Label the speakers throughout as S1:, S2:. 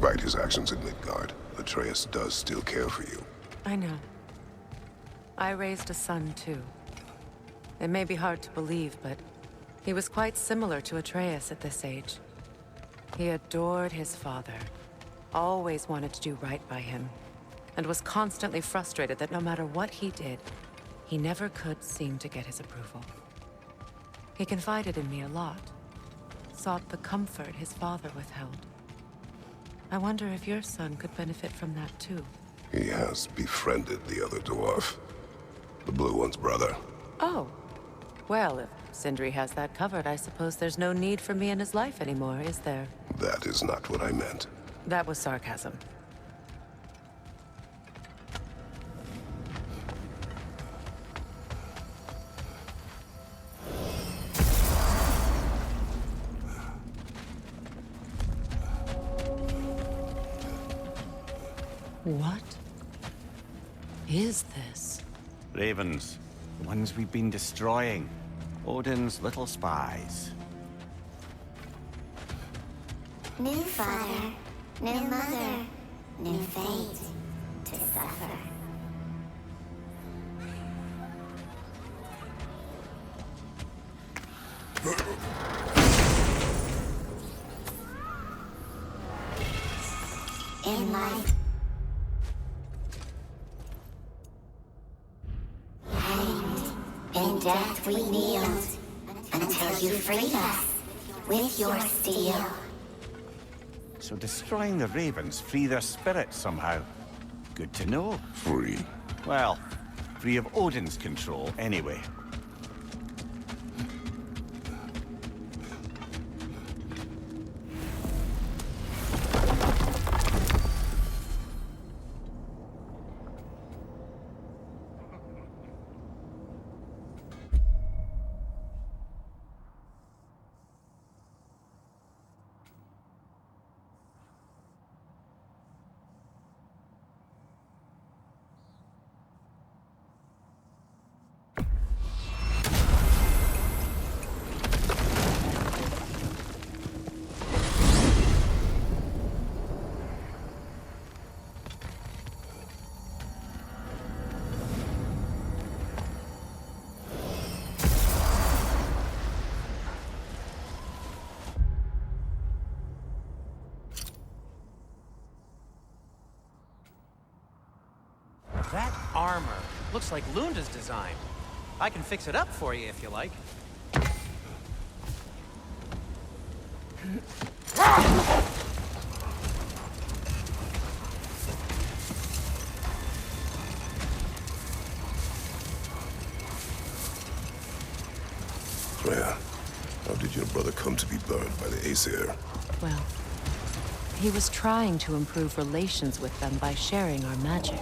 S1: Despite his actions in Midgard, Atreus does still care for you.
S2: I know. I raised a son, too. It may be hard to believe, but he was quite similar to Atreus at this age. He adored his father, always wanted to do right by him, and was constantly frustrated that no matter what he did, he never could seem to get his approval. He confided in me a lot, sought the comfort his father withheld. I wonder if your son could benefit from that too.
S1: He has befriended the other dwarf. The blue one's brother.
S2: Oh. Well, if Sindri has that covered, I suppose there's no need for me in his life anymore, is there?
S1: That is not what I meant.
S2: That was sarcasm. What is this?
S3: Ravens. The ones we've been destroying. Odin's little spies.
S4: New father, new mother, new fate to suffer. In life, in death we kneeled, until you freed us with your steel.
S3: So destroying the ravens free their spirits somehow. Good to know.
S1: Free.
S3: Well, free of Odin's control anyway.
S5: That armor looks like Lunda's design. I can fix it up for you if you like.
S1: Freya, how did your brother come to be burned by the Aesir?
S2: Well, he was trying to improve relations with them by sharing our magic.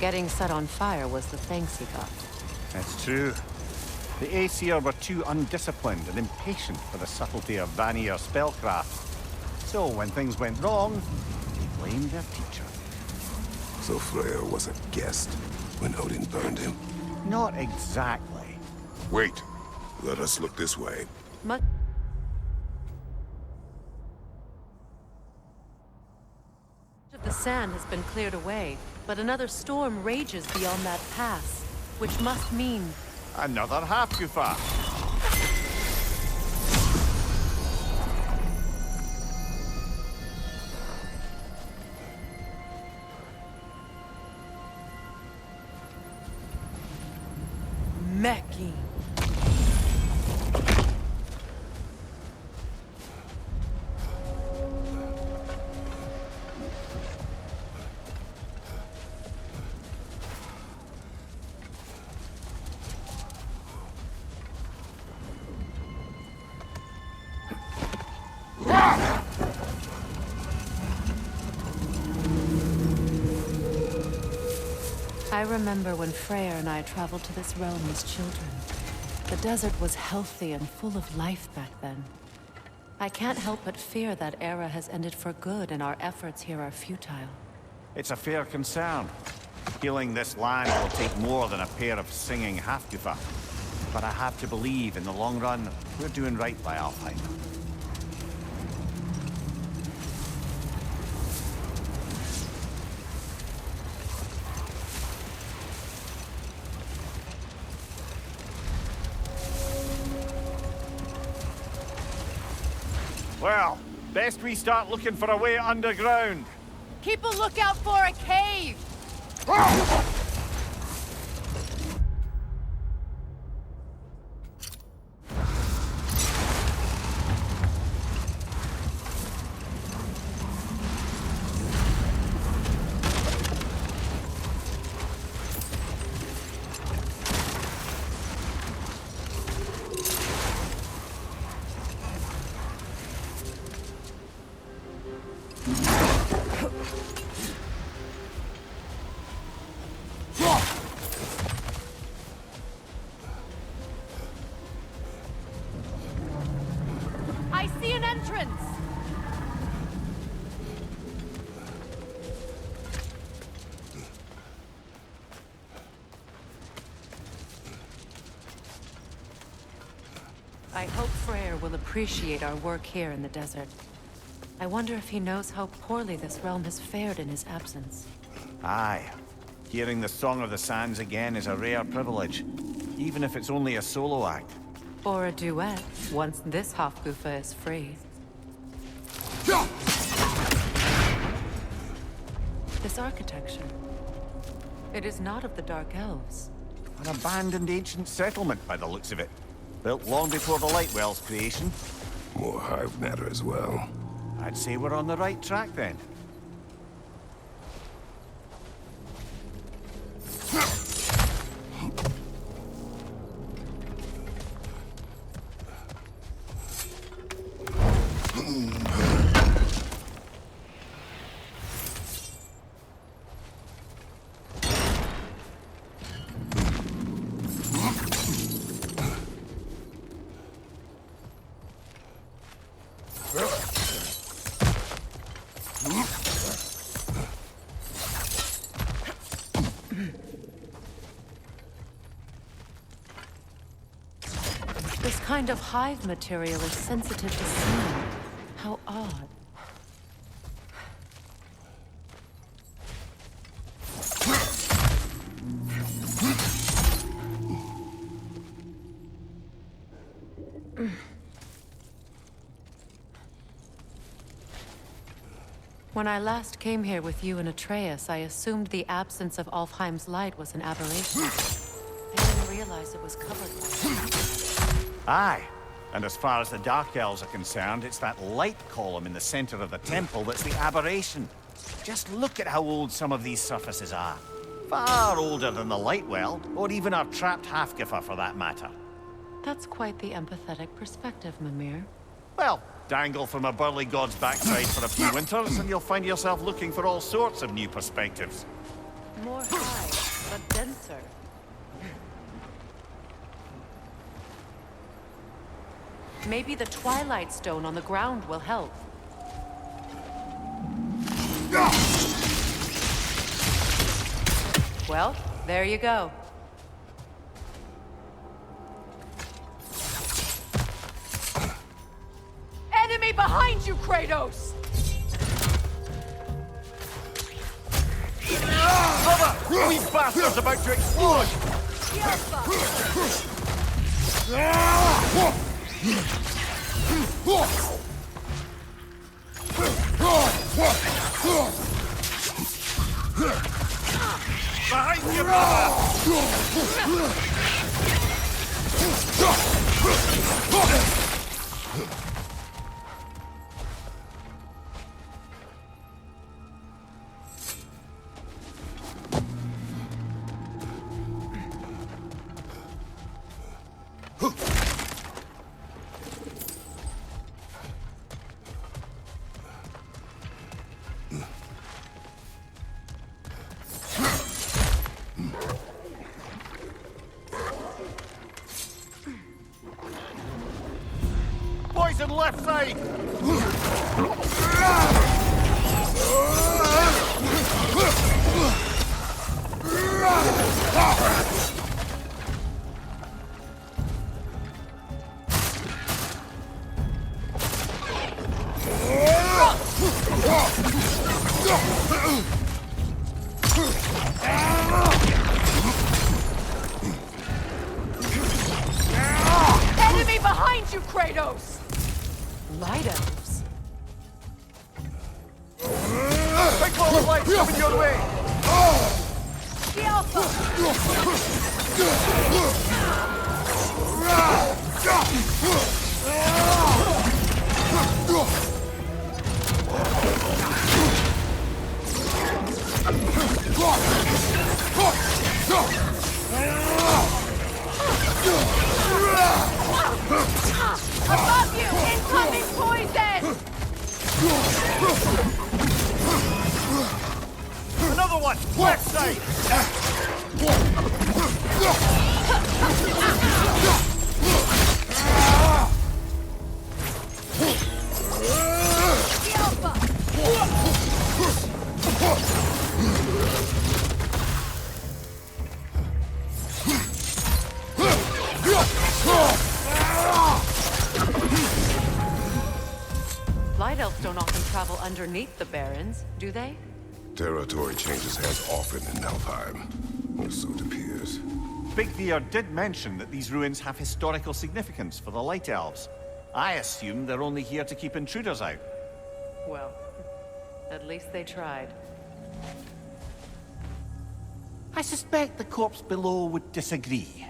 S2: Getting set on fire was the thanks he got.
S3: That's true. The Aesir were too undisciplined and impatient for the subtlety of Vanir spellcraft. So when things went wrong, they blamed their teacher.
S1: So Freya was a guest when Odin burned him?
S3: Not exactly.
S1: Wait. Let us look this way.
S2: Much of the sand has been cleared away, but another storm rages beyond that pass, which must mean...
S3: Another Hafgufa.
S2: Meki. I remember when Freyr and I traveled to this realm as children. The desert was healthy and full of life back then. I can't help but fear that era has ended for good and our efforts here are futile.
S3: It's a fair concern. Healing this land will take more than a pair of singing Hafgufa. But I have to believe, in the long run, we're doing right by Alfheim. Well, best we start looking for a way underground.
S2: Keep a lookout for a cave! I see an entrance! I hope Freyr will appreciate our work here in the desert. I wonder if he knows how poorly this realm has fared in his absence.
S3: Aye. Hearing the Song of the Sands again is a rare privilege, even if it's only a solo act.
S2: Or a duet, once this Hofgufa is free. This architecture. It is not of the Dark Elves.
S3: An abandoned ancient settlement by the looks of it. Built long before the Lightwell's creation.
S1: More hive matter as well.
S3: I'd say we're on the right track then.
S2: This kind of hive material is sensitive to sound. How odd. When I last came here with you and Atreus, I assumed the absence of Alfheim's light was an aberration. I didn't realize it was covered by...
S3: Aye. And as far as the Dark Elves are concerned, it's that light column in the center of the temple that's the aberration. Just look at how old some of these surfaces are. Far older than the Lightwell, or even our trapped Hafgifa for that matter.
S2: That's quite the empathetic perspective, Mimir.
S3: Well, dangle from a burly god's backside for a few winters, and you'll find yourself looking for all sorts of new perspectives.
S2: More high, but denser. Maybe the Twilight Stone on the ground will help. Well, there you go. Enemy behind you, Kratos!
S3: Brother! These bastards about to explode! Behind you, brother! Poison left side!
S2: Enemy behind you, Kratos! Light elves?
S3: Big ball of light coming your way!
S2: The Alpha! Above you! Incoming poison!
S3: Another one! Left side!
S2: The Alpha! Light elves don't often travel underneath the barrens, do they?
S1: Territory changes hands often in Alfheim, or so it appears.
S3: Big Bear did mention that these ruins have historical significance for the Light Elves. I assume they're only here to keep intruders out.
S2: Well, at least they tried.
S3: I suspect the corpse below would disagree.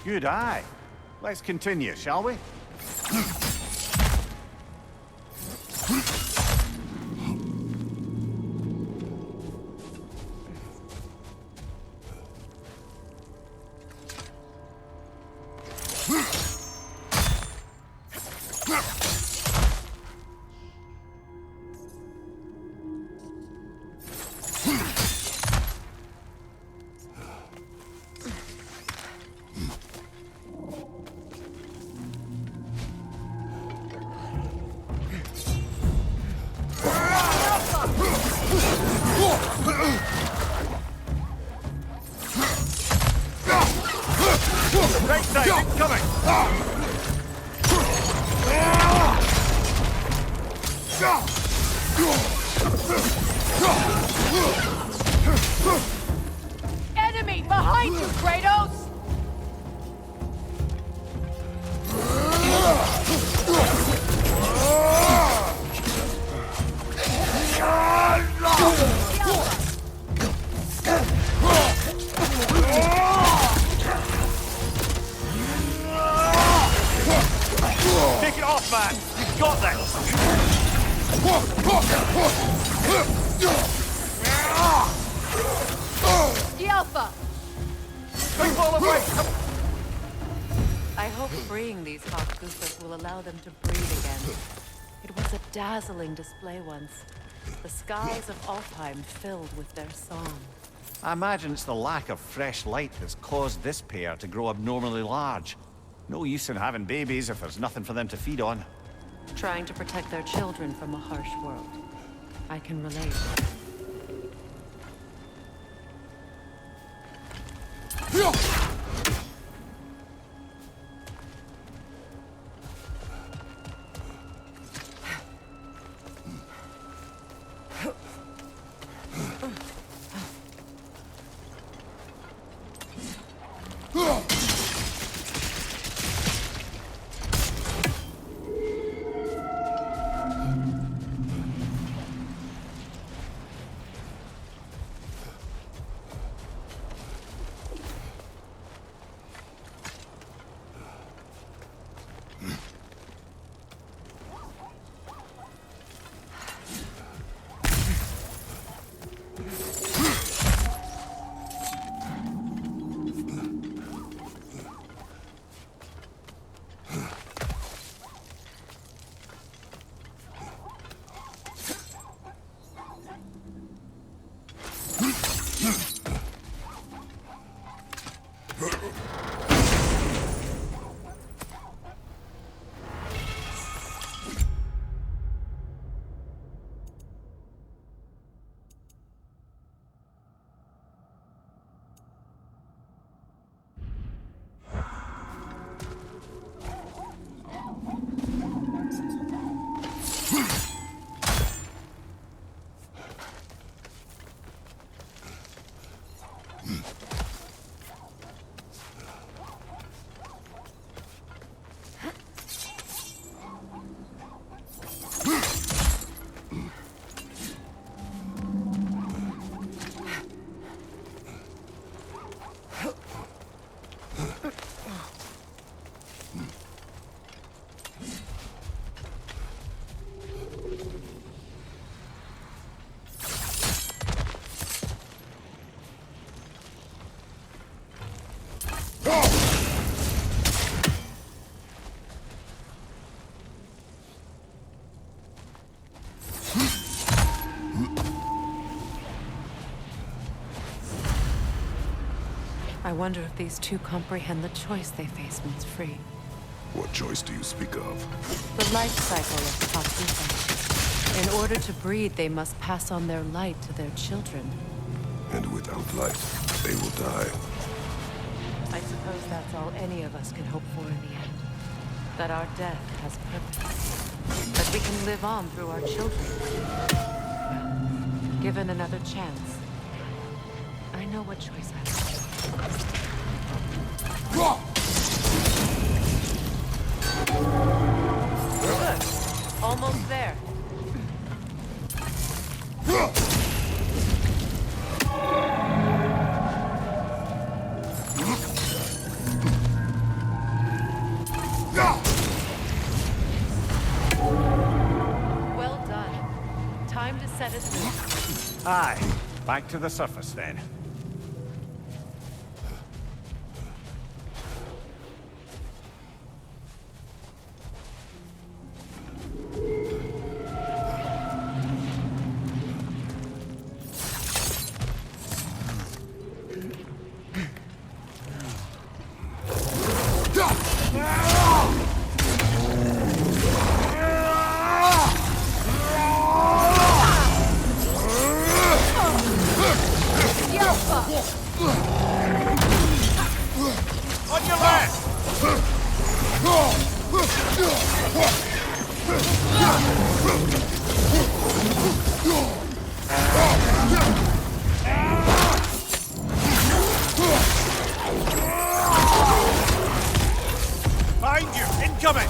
S3: Good eye. Let's continue, shall we? Right side, incoming!
S2: Enemy behind you, Kratos!
S3: Take it off, man! You've got this!
S2: The Alpha!
S3: Big ball of weight!
S2: I hope freeing these hot goofers will allow them to breathe again. It was a dazzling display once. The skies of Alfheim filled with their song.
S3: I imagine it's the lack of fresh light that's caused this pair to grow abnormally large. No use in having babies if there's nothing for them to feed on.
S2: Trying to protect their children from a harsh world. I can relate. I wonder if these two comprehend the choice they face once free.
S1: What choice do you speak of?
S2: The life cycle of the Pakuta. In order to breed, they must pass on their light to their children.
S1: And without light, they will die.
S2: I suppose that's all any of us can hope for in the end. That our death has purpose. That we can live on through our children. Well, given another chance, I know what choice I will. Good. Almost there. Well done. Time to set it loose.
S3: Aye. Back to the surface then. Find you! Incoming!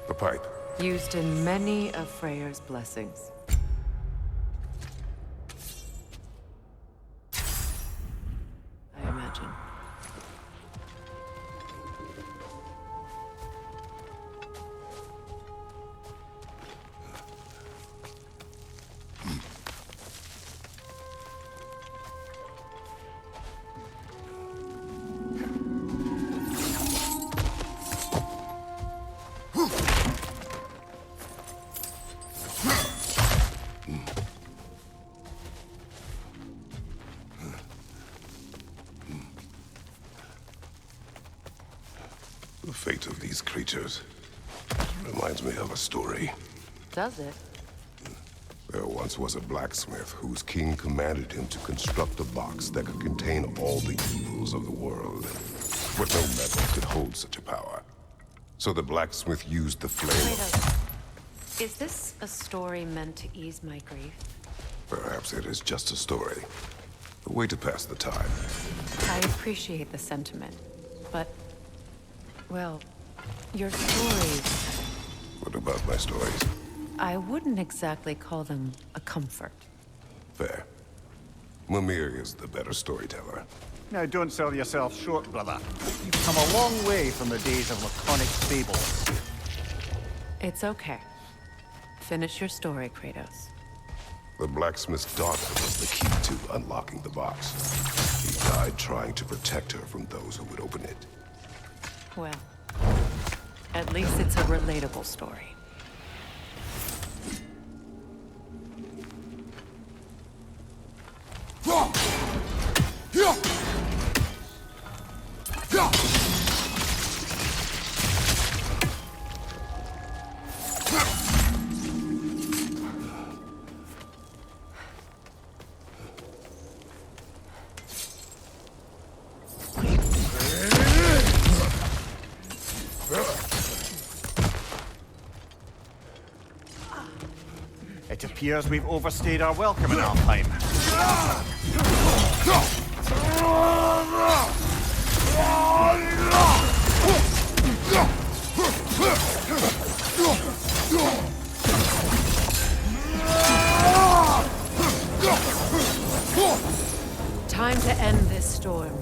S1: The pipe.
S2: Used in many of Freyr's blessings. I imagine.
S1: The fate of these creatures reminds me of a story.
S2: Does it?
S1: There once was a blacksmith whose king commanded him to construct a box that could contain all the evils of the world. But no metal could hold such a power. So the blacksmith used the flame of...
S2: Kratos, is this a story meant to ease my grief?
S1: Perhaps it is just a story. A way to pass the time.
S2: I appreciate the sentiment, but... well, your stories...
S1: What about my stories?
S2: I wouldn't exactly call them a comfort.
S1: Fair. Mimir is the better storyteller.
S3: Now, don't sell yourself short, brother. You've come a long way from the days of laconic fables.
S2: It's okay. Finish your story, Kratos.
S1: The blacksmith's daughter was the key to unlocking the box. He died trying to protect her from those who would open it.
S2: Well, at least it's a relatable story.
S3: It appears we've overstayed our welcome in Alfheim.
S2: Time to end this storm.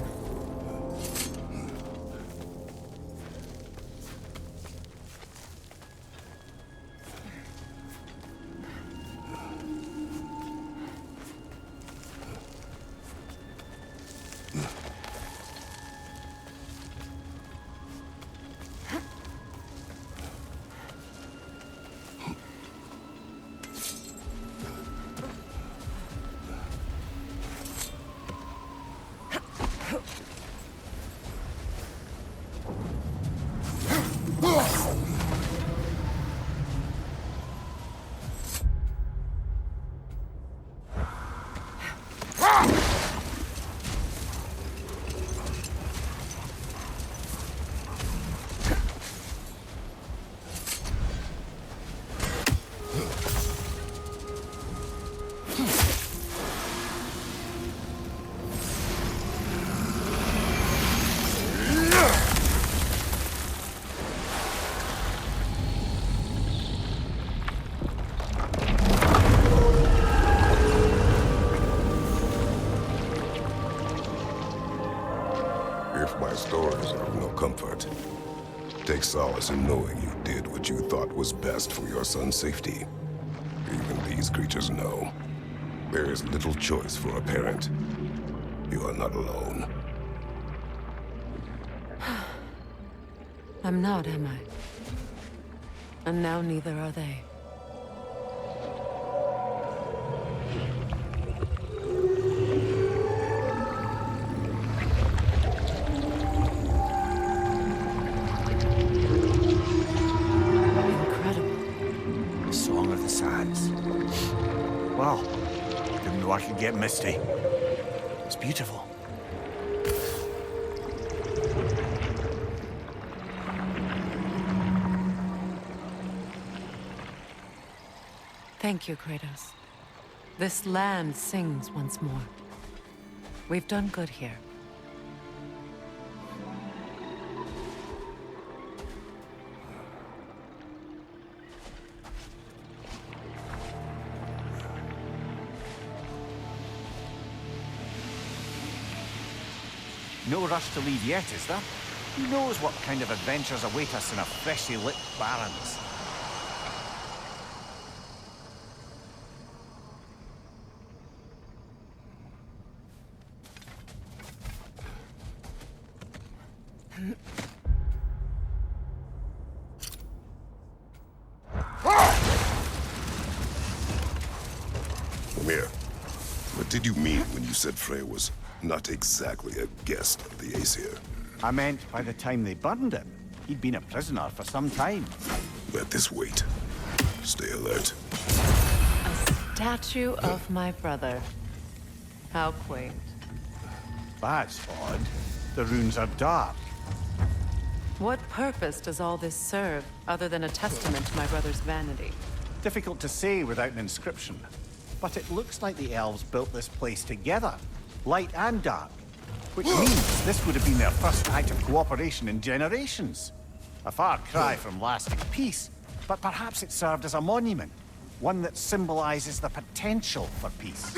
S1: If my stories are of no comfort, take solace in knowing you did what you thought was best for your son's safety. Even these creatures know. There is little choice for a parent. You are not alone.
S2: I'm not, am I? And now neither are they.
S3: get misty. It's beautiful.
S2: Thank you, Kratos. This land sings once more. We've done good here.
S3: No rush to leave yet, is there? Who knows what kind of adventures await us in a freshly lit Barrens?
S1: Mimir, what did you mean when you said Freya was not exactly a guest of the Aesir?
S3: I meant by the time they burned him, he'd been a prisoner for some time.
S1: Let this wait. Stay alert.
S2: A statue of my brother. How quaint.
S3: That's odd. The runes are dark.
S2: What purpose does all this serve, other than a testament to my brother's vanity?
S3: Difficult to say without an inscription. But it looks like the elves built this place together, light and dark. Which means this would have been their first act of cooperation in generations. A far cry from lasting peace, but perhaps it served as a monument. One that symbolizes the potential for peace.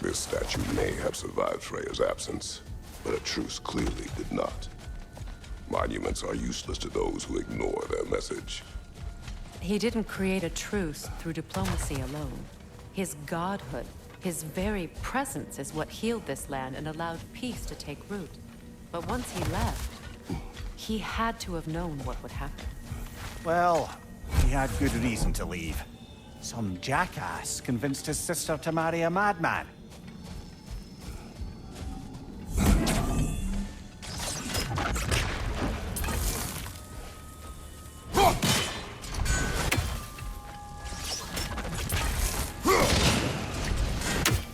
S1: This statue may have survived Freya's absence, but a truce clearly did not. Monuments are useless to those who ignore their message.
S2: He didn't create a truce through diplomacy alone. His godhood, his very presence is what healed this land and allowed peace to take root. But once he left, he had to have known what would happen.
S3: Well, he had good reason to leave. Some jackass convinced his sister to marry a madman.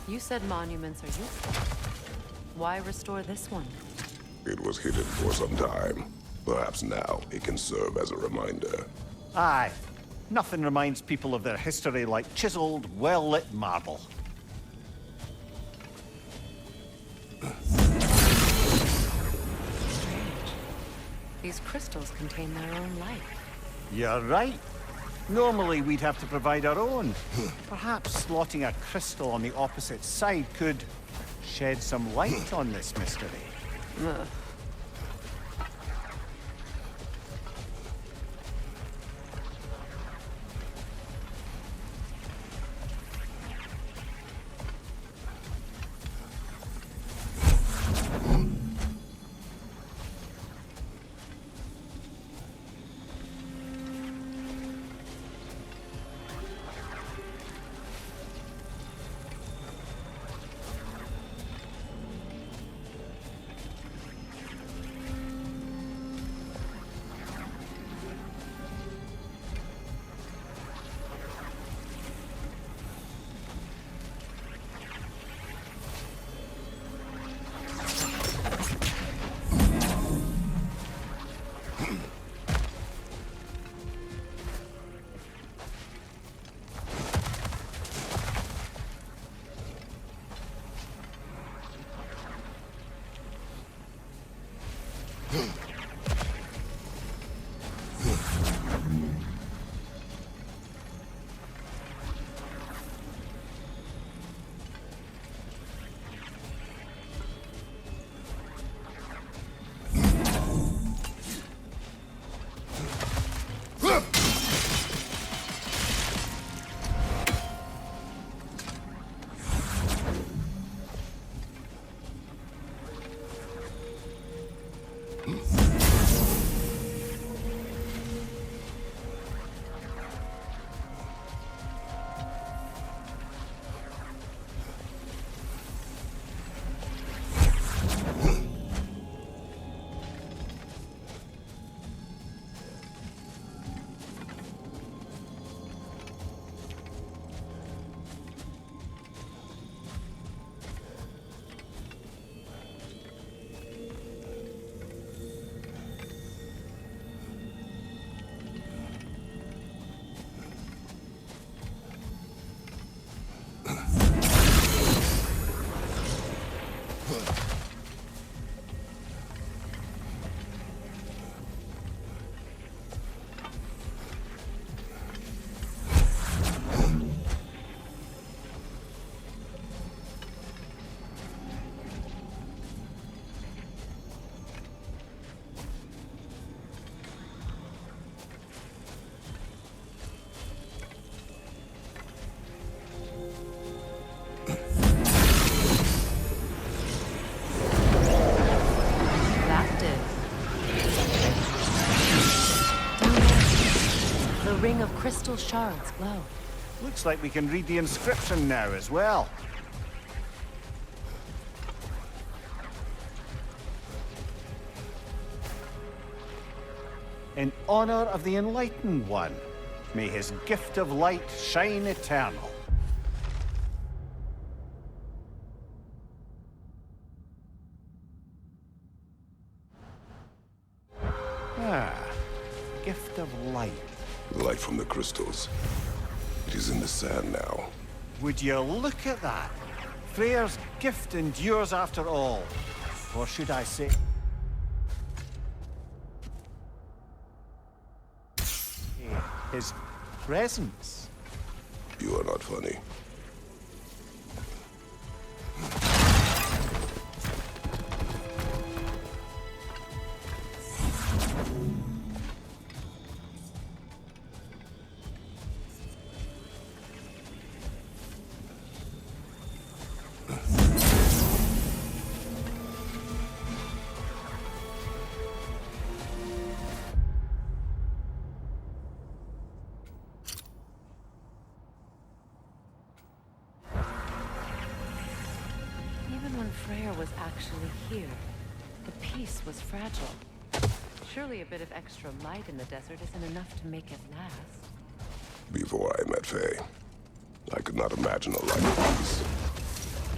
S2: You said monuments are useful. Why restore this one?
S1: It was hidden for some time. Perhaps now it can serve as a reminder.
S3: Aye. Nothing reminds people of their history like chiseled, well-lit marble.
S2: These crystals contain their own life.
S3: You're right. Normally we'd have to provide our own. Perhaps slotting a crystal on the opposite side could shed some light on this mystery.
S2: Ugh.
S1: Hmm.
S2: string of crystal shards glow.
S3: Looks like we can read the inscription now as well. In honor of the Enlightened One, may his gift of light shine eternal. Ah, gift of light.
S1: Light from the crystals. It is in the sand now.
S3: Would you look at that? Freyr's gift endures after all. Or should I say... his presence.
S1: You are not funny.
S2: Freyr was actually here. The peace was fragile. Surely a bit of extra light in the desert isn't enough to make it last.
S1: Before I met Faye, I could not imagine a life of peace.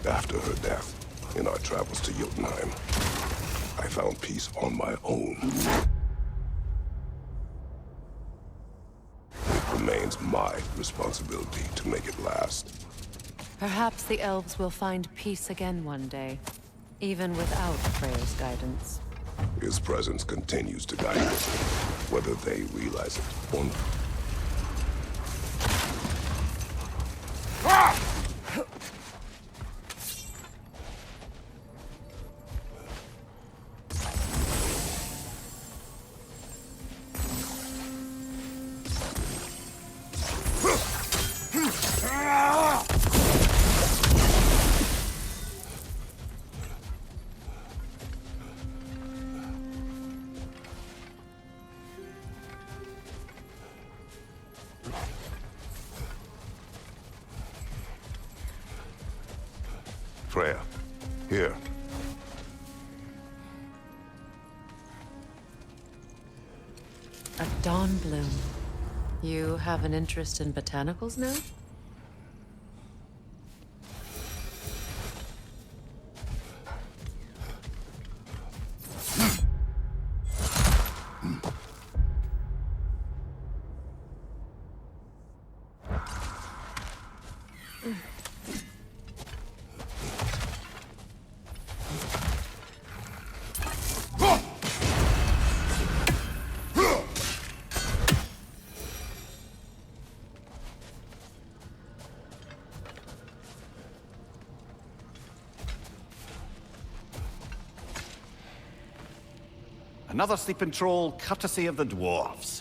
S1: After her death, in our travels to Jotunheim, I found peace on my own. It remains my responsibility to make it last.
S2: Perhaps the elves will find peace again one day, even without Freyr's guidance.
S1: His presence continues to guide us, whether they realize it or not. Freya, here.
S2: A dawn bloom. You have an interest in botanicals now?
S3: Another sleeping troll, courtesy of the dwarves.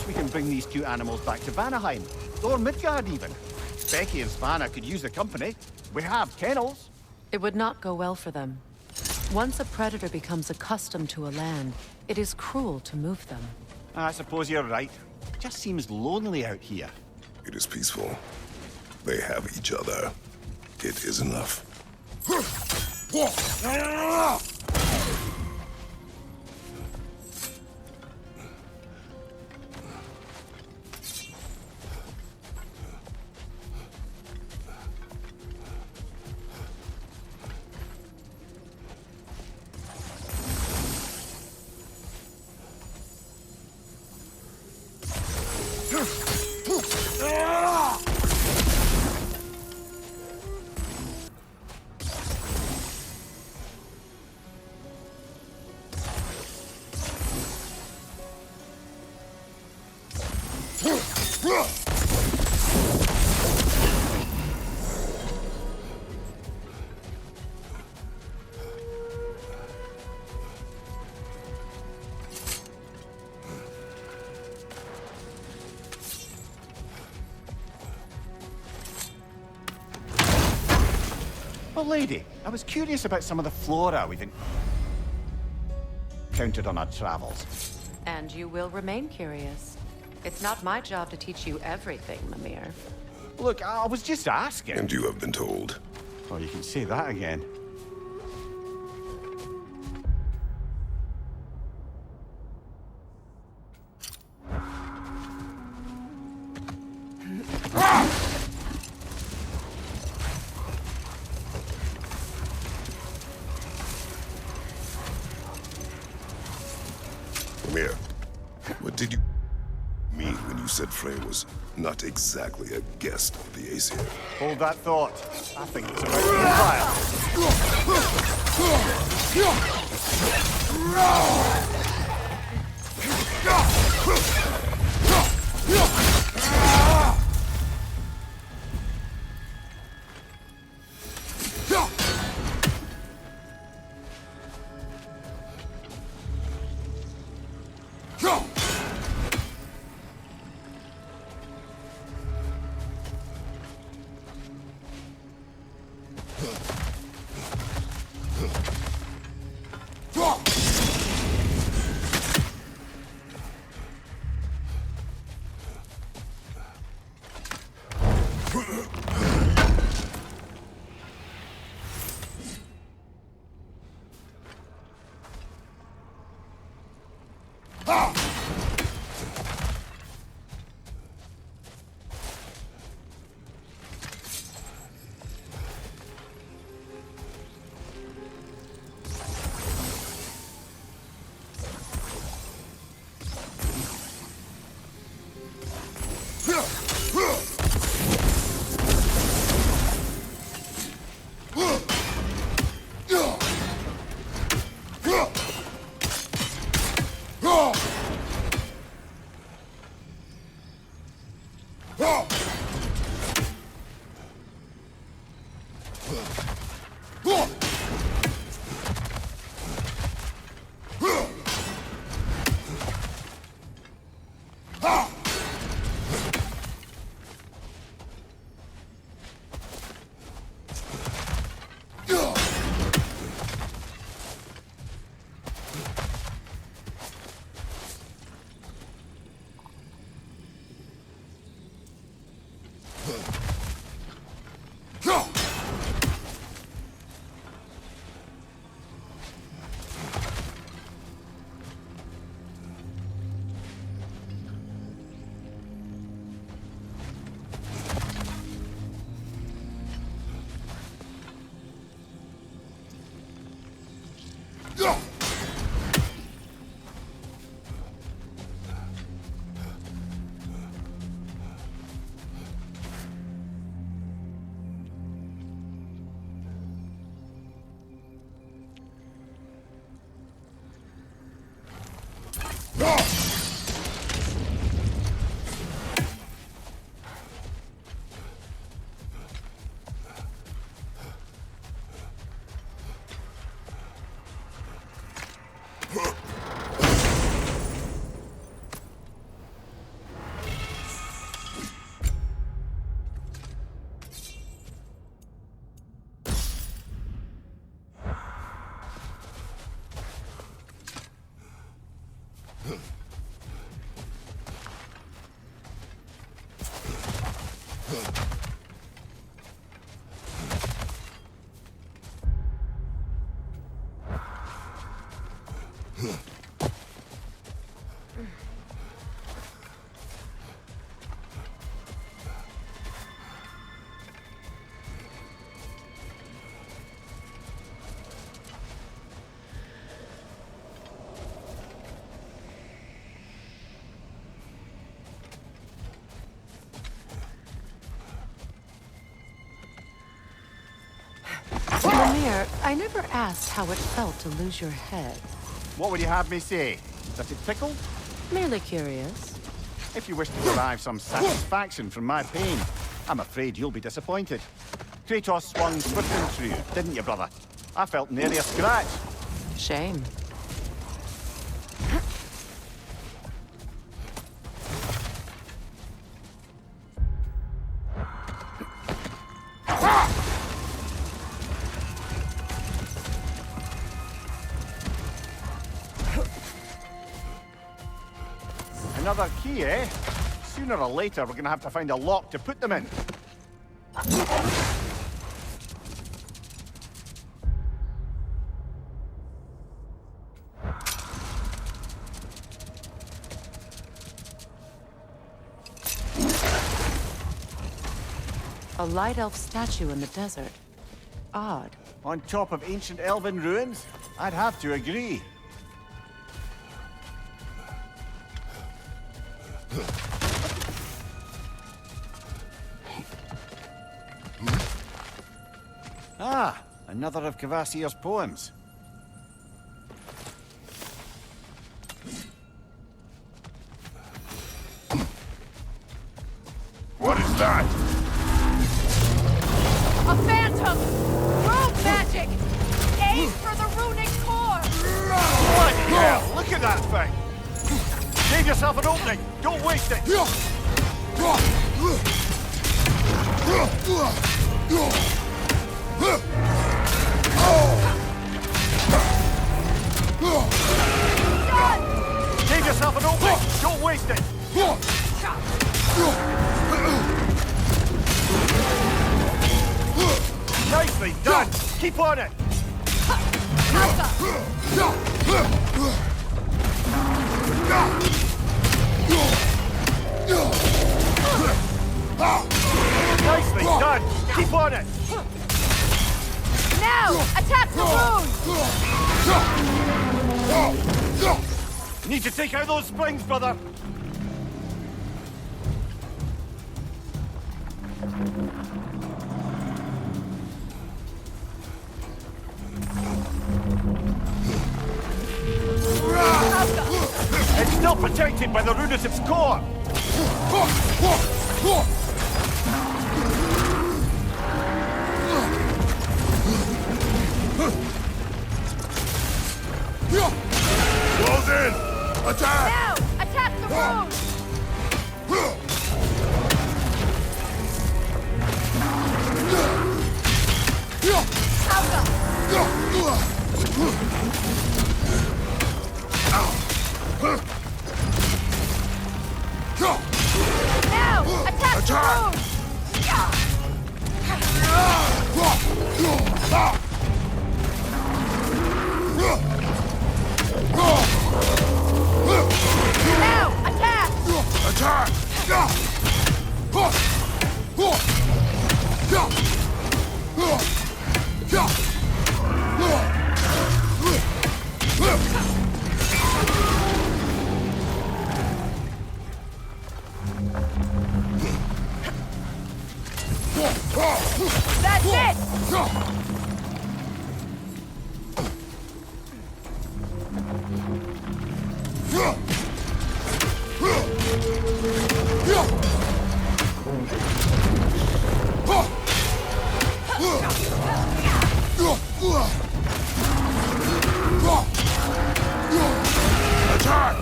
S3: We can bring these cute animals back to Vanaheim, or Midgard even. Becky and Svanna could use the company. We have kennels.
S2: It would not go well for them. Once a predator becomes accustomed to a land, it is cruel to move them.
S3: I suppose you're right. Just seems lonely out here.
S1: It is peaceful. They have each other. It is enough.
S3: lady. I was curious about some of the flora we've encountered on our travels.
S2: And you will remain curious. It's not my job to teach you everything, Mimir.
S3: Look, I was just asking.
S1: And you have been told.
S3: Oh, you can say that again.
S1: Mimir, what did you mean when you said Frey was not exactly a guest of the Aesir?
S3: Hold that thought. I think it's about to fire.
S2: Mimir, I never asked how it felt to lose your head.
S3: What would you have me say? Does it tickle?
S2: Merely curious.
S3: If you wish to derive some satisfaction from my pain, I'm afraid you'll be disappointed. Kratos swung swift and true, didn't you, brother? I felt nary a scratch.
S2: Shame.
S3: Another key, eh? Sooner or later, we're gonna have to find a lock to put them in.
S2: A light elf statue in the desert. Odd.
S3: On top of ancient elven ruins? I'd have to agree. Ah, another of Kvasir's poems.
S1: What is that?
S2: A phantom! Rogue magic! Aid for the runic core!
S3: Bloody hell! Look at that thing! Save yourself an opening! Don't waste it! Save yourself an opening! Don't waste it! Nicely done! Keep on it! Nicely done! Keep on it!
S2: Now! Attack the rune!
S3: Need to take out those springs, brother! It's still protected by the Runetic's core!
S1: Close in! Attack!
S2: Now! Attack the rune! Now! Attack the rune! Now! Attack!
S1: Attack!
S2: That's it!
S1: Attack!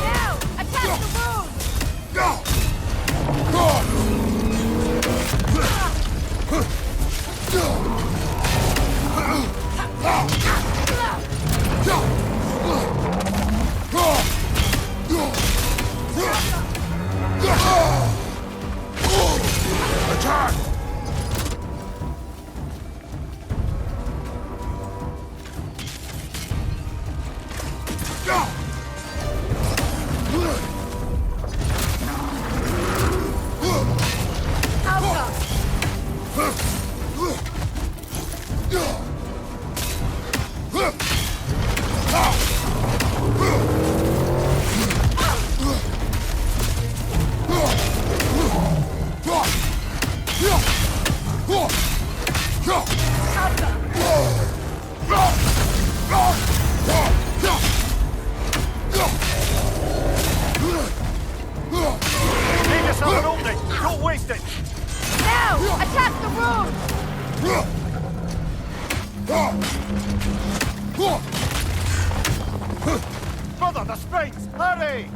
S2: Now! Attack the rune!
S1: Attack!
S3: Save yourself an opening! Don't waste it!
S2: Now! Attack the rune!
S3: Brother, the springs! Hurry!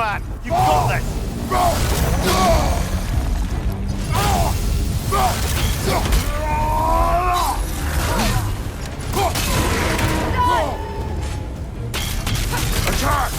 S3: man! You've got this!
S1: Attack!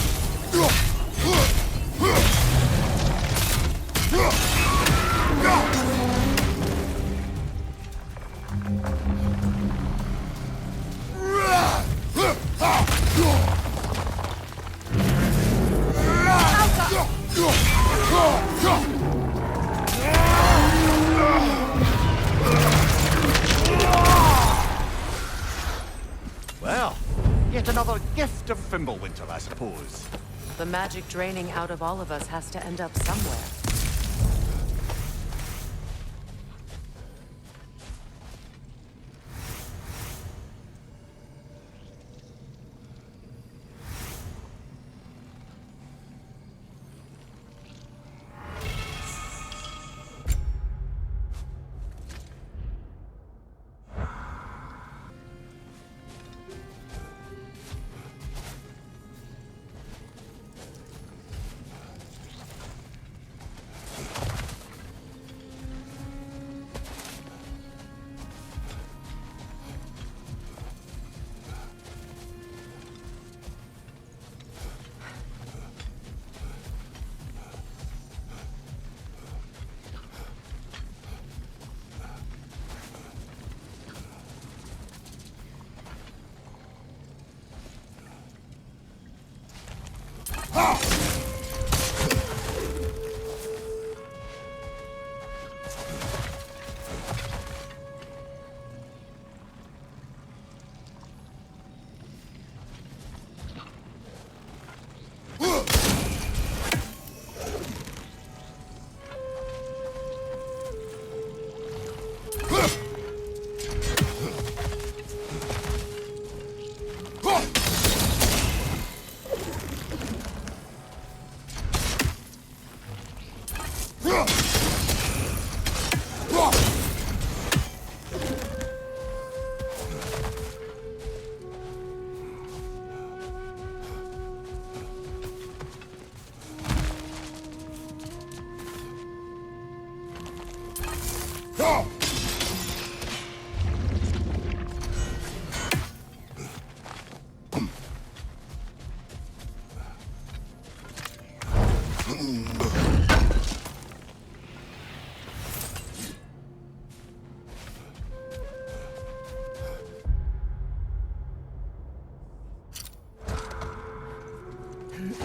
S3: Well, yet another gift of Fimbulwinter, I suppose.
S2: The magic draining out of all of us has to end up somewhere.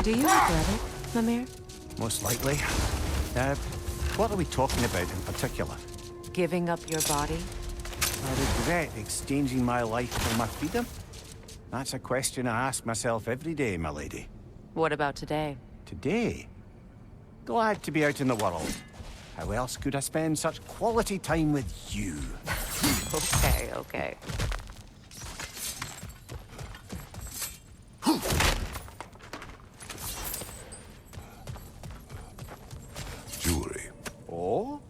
S2: Do you regret it, Mimir?
S3: Most likely. What are we talking about in particular?
S2: Giving up your body?
S3: I regret exchanging my life for my freedom? That's a question I ask myself every day, my lady.
S2: What about today?
S3: Today? Glad to be out in the world. How else could I spend such quality time with you?
S2: Okay, okay.
S1: Jewelry.
S3: Oh?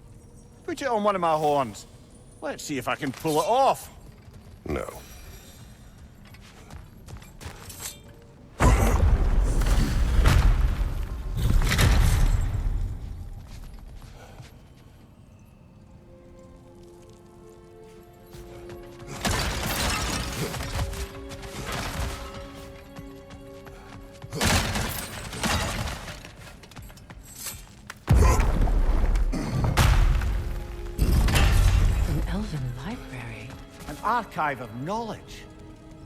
S3: Put it on one of my horns. Let's see if I can pull it off.
S1: No.
S3: Archive of knowledge.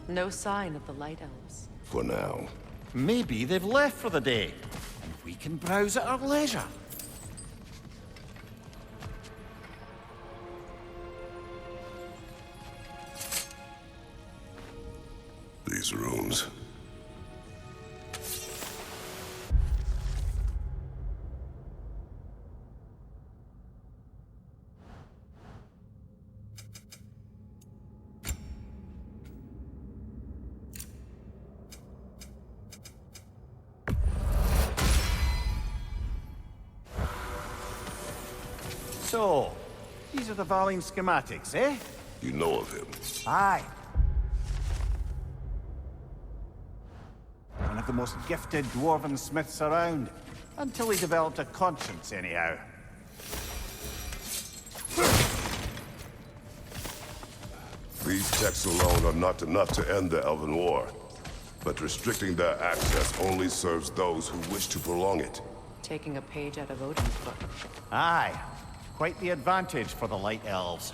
S2: No sign of the Light Elves.
S1: For now.
S3: Maybe they've left for the day, and we can browse at our leisure.
S1: These rooms.
S3: So, these are the Valine schematics, eh?
S1: You know of him.
S3: Aye. One of the most gifted dwarven smiths around. Until he developed a conscience, anyhow.
S1: These texts alone are not enough to end the Elven War. But restricting their access only serves those who wish to prolong it.
S2: Taking a page out of Odin's book.
S3: Aye. Quite the advantage for the Light Elves.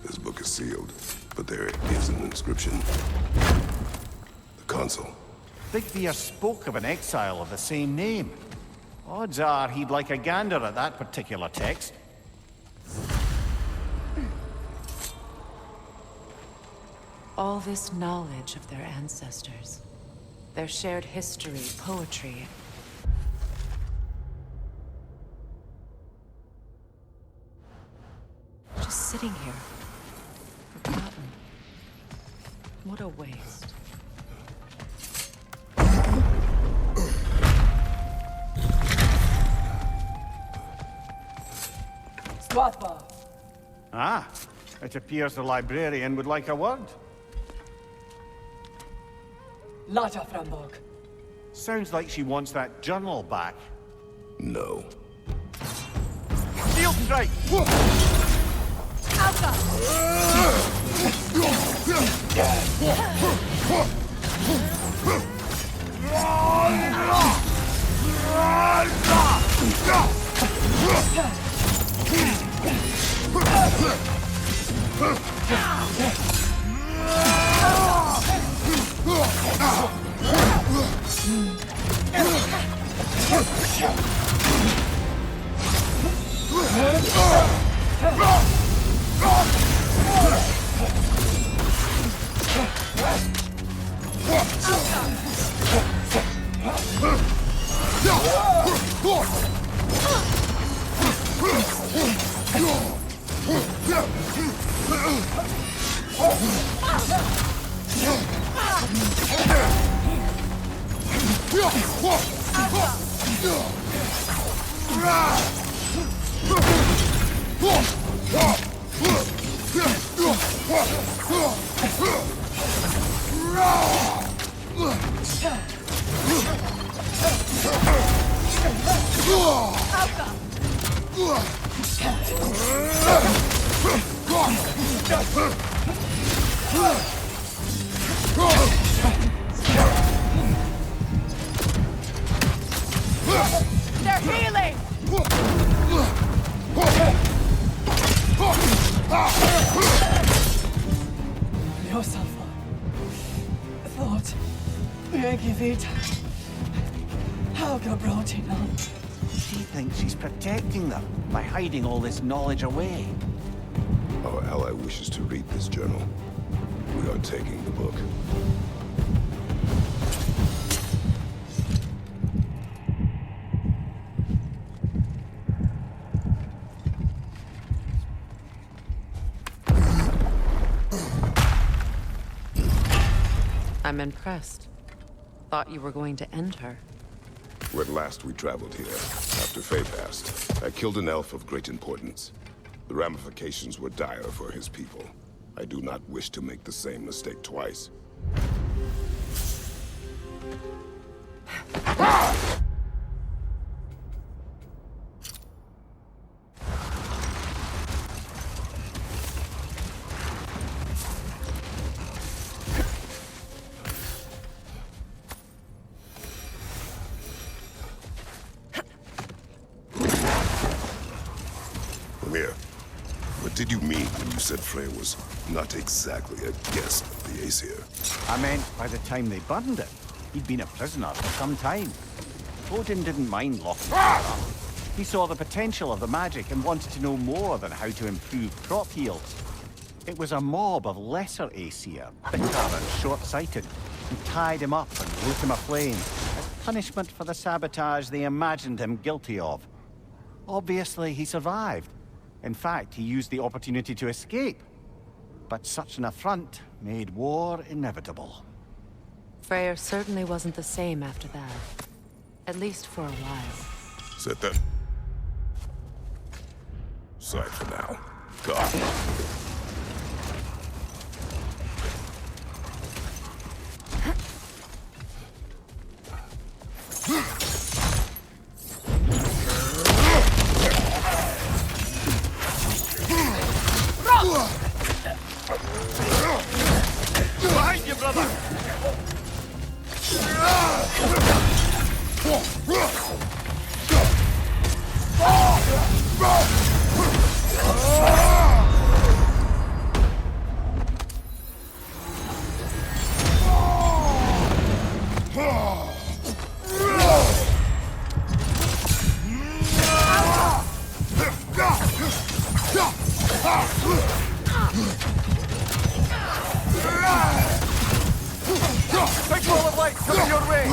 S1: This book is sealed, but there is an inscription. The consul.
S3: Bigvier spoke of an exile of the same name. Odds are he'd like a gander at that particular text.
S2: All this knowledge of their ancestors, their shared history, poetry. Just sitting here, forgotten. What a waste.
S3: Ah, it appears the librarian would like a word.
S6: Lata Frambog.
S3: Sounds like she wants that journal back.
S1: No.
S3: Steel strike!
S6: They're healing! Yourself thought Megivita. How brought it on?
S3: She thinks she's protecting them by hiding all this knowledge away.
S1: Our ally wishes to read this journal. We are taking the book.
S2: I'm impressed. Thought you were going to end her.
S1: When last we traveled here, after Faye passed, I killed an elf of great importance. The ramifications were dire for his people. I do not wish to make the same mistake twice. What did you mean when you said Freya was not exactly a guest of the Aesir?
S3: I meant by the time they burned it, he'd been a prisoner for some time. Odin didn't mind locking her up. He saw the potential of the magic and wanted to know more than how to improve crop yields. It was a mob of lesser Aesir, bitter and short-sighted, who tied him up and lit him aflame as punishment for the sabotage they imagined him guilty of. Obviously, he survived. In fact, he used the opportunity to escape. But such an affront made war inevitable.
S2: Freyr certainly wasn't the same after that. At least for a while.
S1: Set that aside for now. God.
S3: Behind you, brother! Big ball of light coming your way!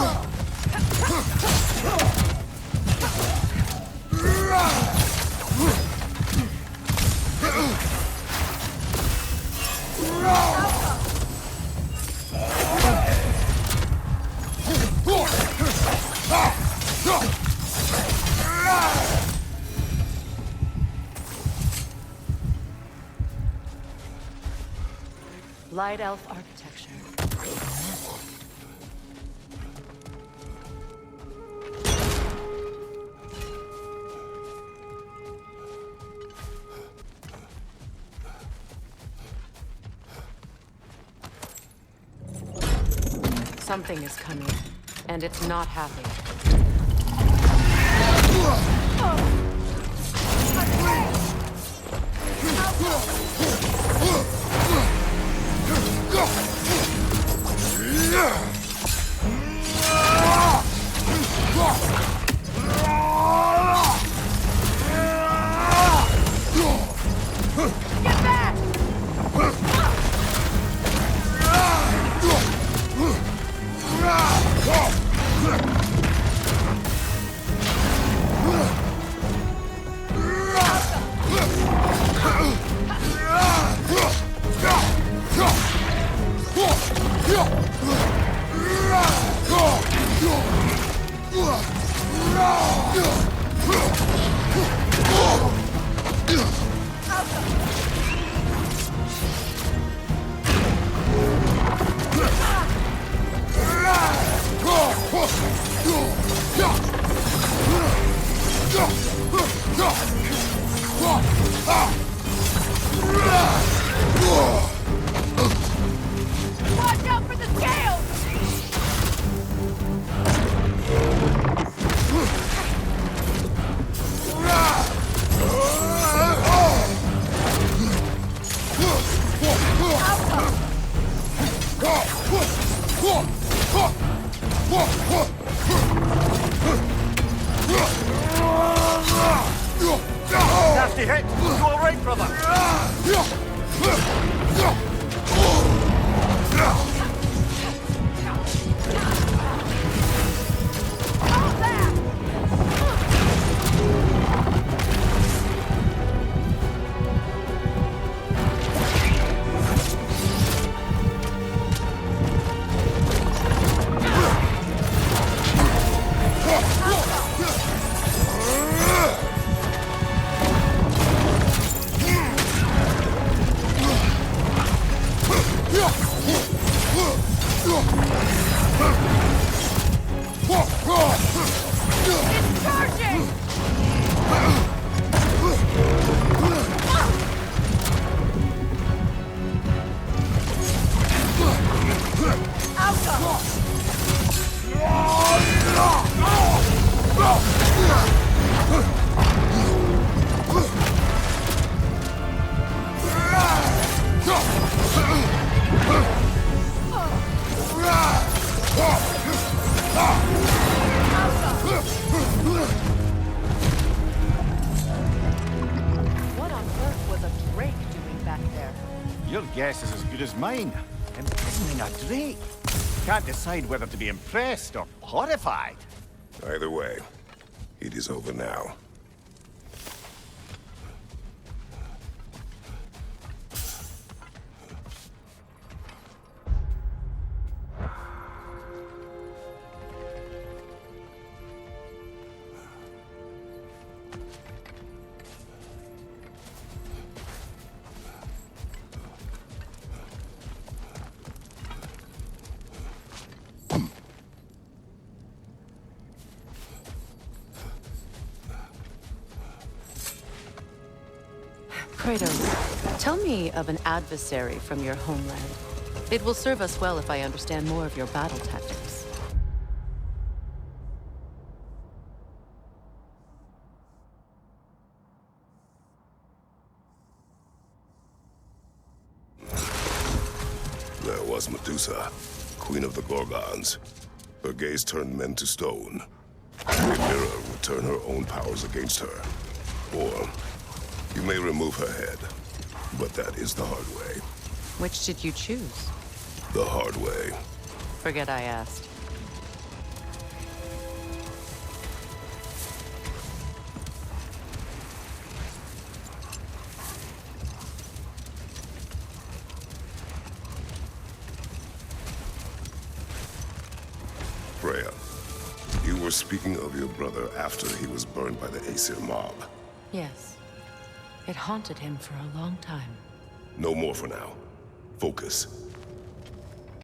S2: Light elf architecture. Something is coming, and it's not happy.
S6: Get back! Watch out for the scales!
S3: Nasty hit! You alright, brother?
S6: It's charging!
S2: What on earth was a drake doing back there?
S3: Your guess is as good as mine. Imprisoning a drake. Can't decide whether to be impressed or horrified.
S1: Either way, it is over now.
S2: Kratos, tell me of an adversary from your homeland. It will serve us well if I understand more of your battle tactics.
S1: There was Medusa, queen of the Gorgons. Her gaze turned men to stone. A mirror would turn her own powers against her. Or you may remove her head, but that is the hard way.
S2: Which did you choose?
S1: The hard way.
S2: Forget I asked.
S1: Freya, you were speaking of your brother after he was burned by the Aesir mob.
S2: Yes. It haunted him for a long time.
S1: No more for now. Focus.